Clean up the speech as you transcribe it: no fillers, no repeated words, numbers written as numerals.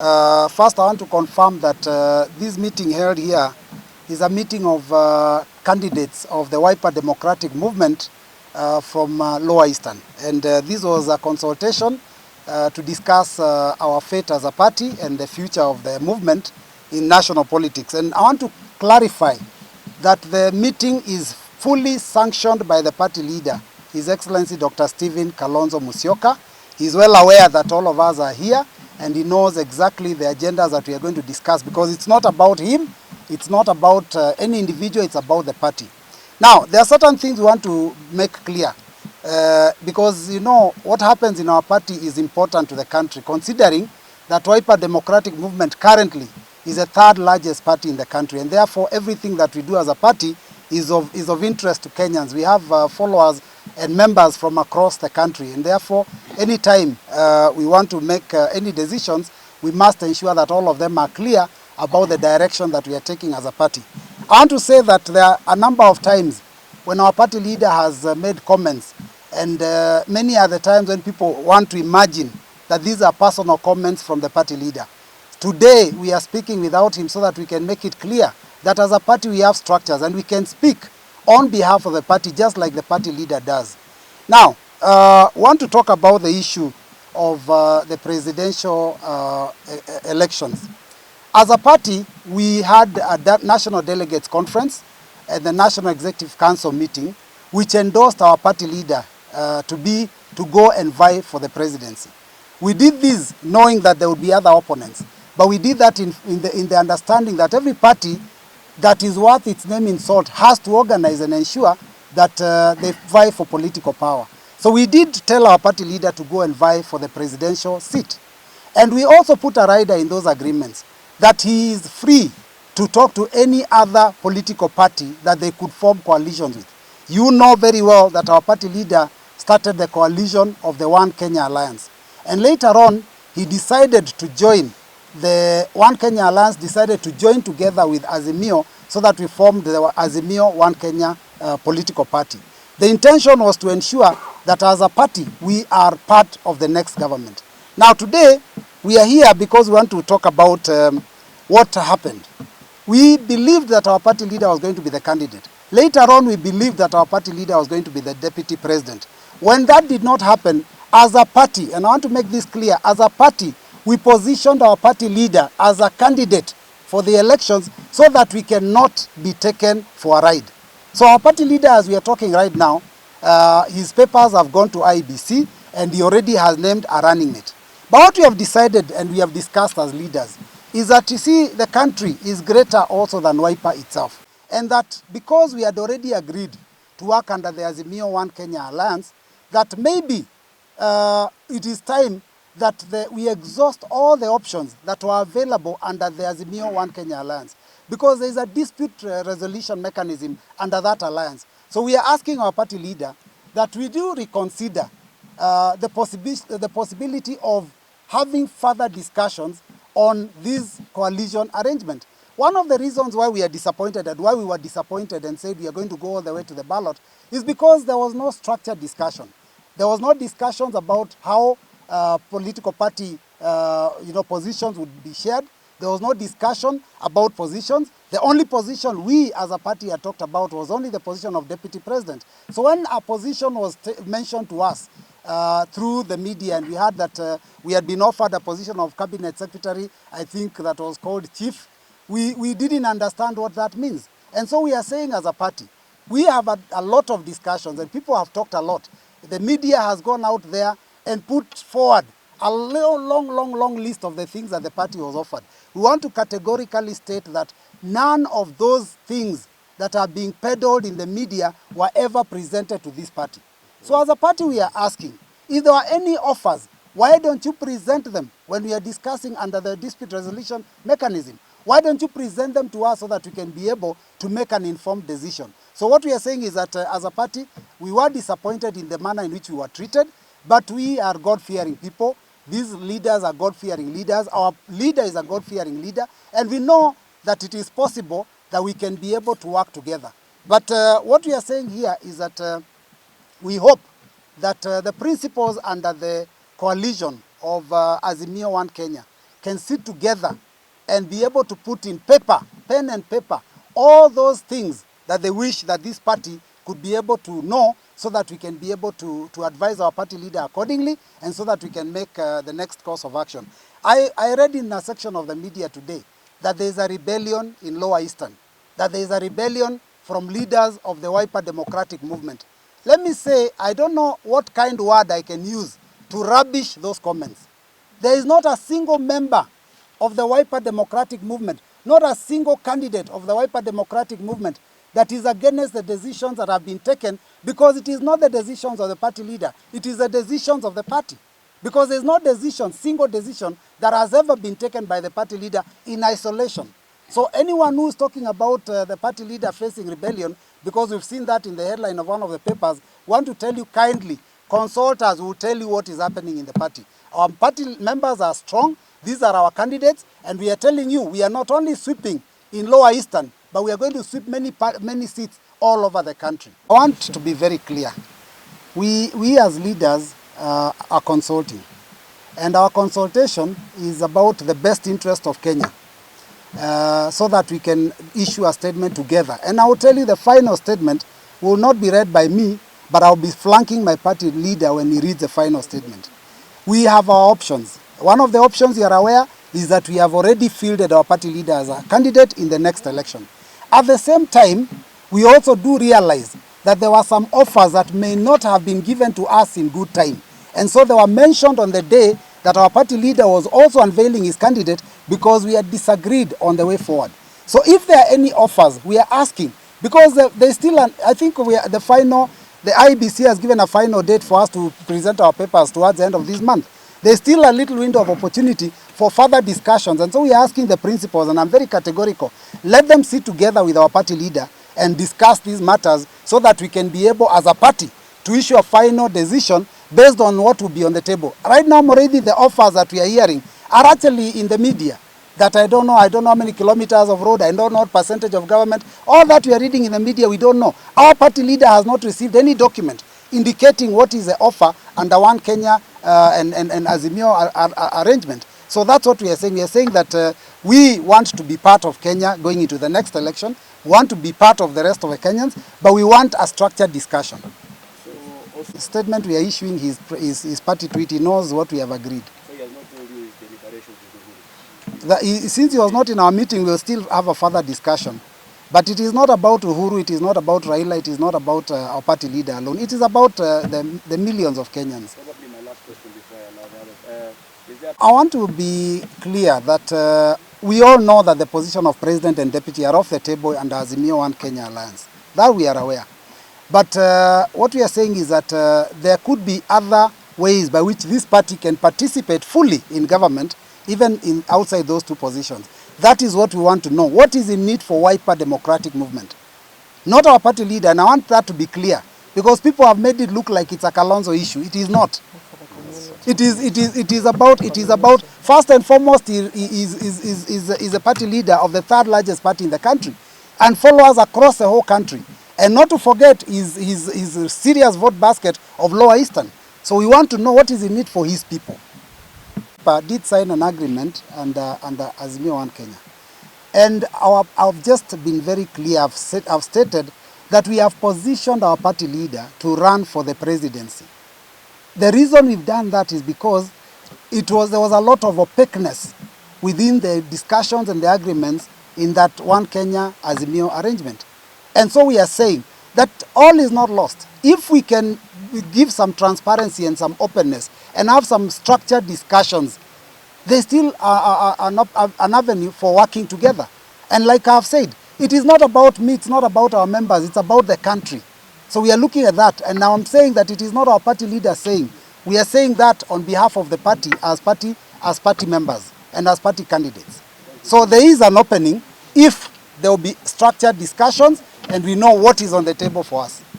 First, I want to confirm that this meeting held here is a meeting of candidates of the Wiper Democratic Movement from Lower Eastern. And this was a consultation to discuss our fate as a party and the future of the movement in national politics. And I want to clarify that the meeting is fully sanctioned by the party leader, His Excellency Dr. Stephen Kalonzo Musyoka. He's well aware that all of us are here, and he knows exactly the agendas that we are going to discuss, because it's not about him, it's not about any individual, it's about the party. Now, there are certain things we want to make clear, because you know what happens in our party is important to the country, considering that Wiper Democratic Movement currently is the third largest party in the country, and therefore everything that we do as a party is of interest to Kenyans. We have followers and members from across the country, and therefore anytime we want to make any decisions, we must ensure that all of them are clear about the direction that we are taking as a party. I want to say that there are a number of times when our party leader has made comments, and many are the times when people want to imagine that these are personal comments from the party leader. Today we are speaking without him so that we can make it clear that as a party we have structures and we can speak on behalf of the party just like the party leader does. Now, want to talk about the issue of the presidential elections. As a party, we had a National Delegates Conference and the National Executive Council meeting, which endorsed our party leader to go and vie for the presidency. We did this knowing that there would be other opponents, but we did that in the understanding that every party that is worth its name in salt has to organize and ensure that they vie for political power. So we did tell our party leader to go and vie for the presidential seat. And we also put a rider in those agreements that he is free to talk to any other political party that they could form coalitions with. You know very well that our party leader started the coalition of the One Kenya Alliance. And later on, he decided to join the One Kenya Alliance, decided to join together with Azimio so that we formed the Azimio One Kenya political party. The intention was to ensure that as a party, we are part of the next government. Now today, we are here because we want to talk about what happened. We believed that our party leader was going to be the candidate. Later on, we believed that our party leader was going to be the deputy president. When that did not happen, as a party, and I want to make this clear, as a party, we positioned our party leader as a candidate for the elections so that we cannot be taken for a ride. So our party leader, as we are talking right now, his papers have gone to IEBC and he already has named a running mate. But what we have decided and we have discussed as leaders is that, you see, the country is greater also than Wiper itself. And that because we had already agreed to work under the Azimio One Kenya Alliance, that maybe it is time that we exhaust all the options that were available under the Azimio One Kenya Alliance, because there is a dispute resolution mechanism under that alliance. So we are asking our party leader that we do reconsider the possibility of having further discussions on this coalition arrangement. One of the reasons why we are disappointed and why we were disappointed and said we are going to go all the way to the ballot is because there was no structured discussion. There was no discussions about how political party positions would be shared. There was no discussion about positions. The only position we as a party had talked about was only the position of deputy president. So when a position was mentioned to us through the media, and we heard that we had been offered a position of cabinet secretary, I think that was called chief, we didn't understand what that means. And so we are saying as a party, we have had a lot of discussions and people have talked a lot. The media has gone out there and put forward a long list of the things that the party was offered. We want to categorically state that none of those things that are being peddled in the media were ever presented to this party. So as a party, we are asking, if there are any offers, why don't you present them when we are discussing under the dispute resolution mechanism? Why don't you present them to us so that we can be able to make an informed decision? So what we are saying is that as a party, we were disappointed in the manner in which we were treated, but we are God-fearing people. These leaders are God-fearing leaders. Our leader is a God-fearing leader, and we know that it is possible that we can be able to work together. But what we are saying here is that we hope that the principles under the coalition of Azimio One Kenya can sit together and be able to put in paper, pen and paper, all those things that they wish that this party could be able to know, so that we can be able to advise our party leader accordingly, and so that we can make the next course of action. I read in a section of the media today that there is a rebellion in Lower Eastern, that there is a rebellion from leaders of the Wiper Democratic Movement. Let me say, I don't know what kind of word I can use to rubbish those comments. There is not a single member of the Wiper Democratic Movement, not a single candidate of the Wiper Democratic Movement that is against the decisions that have been taken, because it is not the decisions of the party leader, it is the decisions of the party. Because there is no decision, single decision, that has ever been taken by the party leader in isolation. So anyone who is talking about the party leader facing rebellion, because we've seen that in the headline of one of the papers, want to tell you kindly, consult us, will tell you what is happening in the party. Our party members are strong, these are our candidates, and we are telling you, we are not only sweeping in Lower Eastern, but we are going to sweep many seats all over the country. I want to be very clear. We as leaders are consulting, and our consultation is about the best interest of Kenya, so that we can issue a statement together. And I will tell you, the final statement will not be read by me, but I'll be flanking my party leader when he reads the final statement. We have our options. One of the options, you are aware, is that we have already fielded our party leader as a candidate in the next election. At the same time, we also do realize that there were some offers that may not have been given to us in good time. And so they were mentioned on the day that our party leader was also unveiling his candidate, because we had disagreed on the way forward. So if there are any offers, we are asking, because there's still, I think the IBC has given a final date for us to present our papers towards the end of this month. There's still a little window of opportunity for further discussions. And so we are asking the principals, and I'm very categorical, let them sit together with our party leader and discuss these matters, so that we can be able, as a party, to issue a final decision based on what will be on the table. Right now, already the offers that we are hearing are actually in the media, that I don't know how many kilometers of road, I don't know what percentage of government, all that we are reading in the media, we don't know. Our party leader has not received any document indicating what is the offer under One Kenya and Azimio arrangement. So that's what we are saying. We are saying that we want to be part of Kenya going into the next election, we want to be part of the rest of the Kenyans, but we want a structured discussion. So the statement we are issuing, his party tweet, he knows what we have agreed. So he has not told you his deliberations with Uhuru? Since he was not in our meeting, we will still have a further discussion. But it is not about Uhuru, it is not about Raila, it is not about our party leader alone. It is about the millions of Kenyans. Probably my last question before I allow the others. I want to be clear that we all know that the position of President and Deputy are off the table under Azimio One Kenya Alliance. That we are aware. But what we are saying is that there could be other ways by which this party can participate fully in government, even outside those two positions. That is what we want to know. What is in need for Wiper Democratic Movement? Not our party leader, and I want that to be clear, because people have made it look like it's a Kalonzo issue. It is not. It is about first and foremost, he is a party leader of the third largest party in the country, and followers across the whole country. And not to forget his serious vote basket of Lower Eastern. So we want to know what is in need for his people. Did sign an agreement under Azimio One Kenya. And I've just been very clear, I've stated that we have positioned our party leader to run for the presidency. The reason we've done that is because there was a lot of opaqueness within the discussions and the agreements in that One Kenya Azimio arrangement. And so we are saying that all is not lost. If we can give some transparency and some openness and have some structured discussions, they still are an avenue for working together. And like I've said, it is not about me, it's not about our members, it's about the country. So we are looking at that, and now I'm saying that it is not our party leader saying. We are saying that on behalf of the party as party members and as party candidates. So there is an opening if there will be structured discussions and we know what is on the table for us.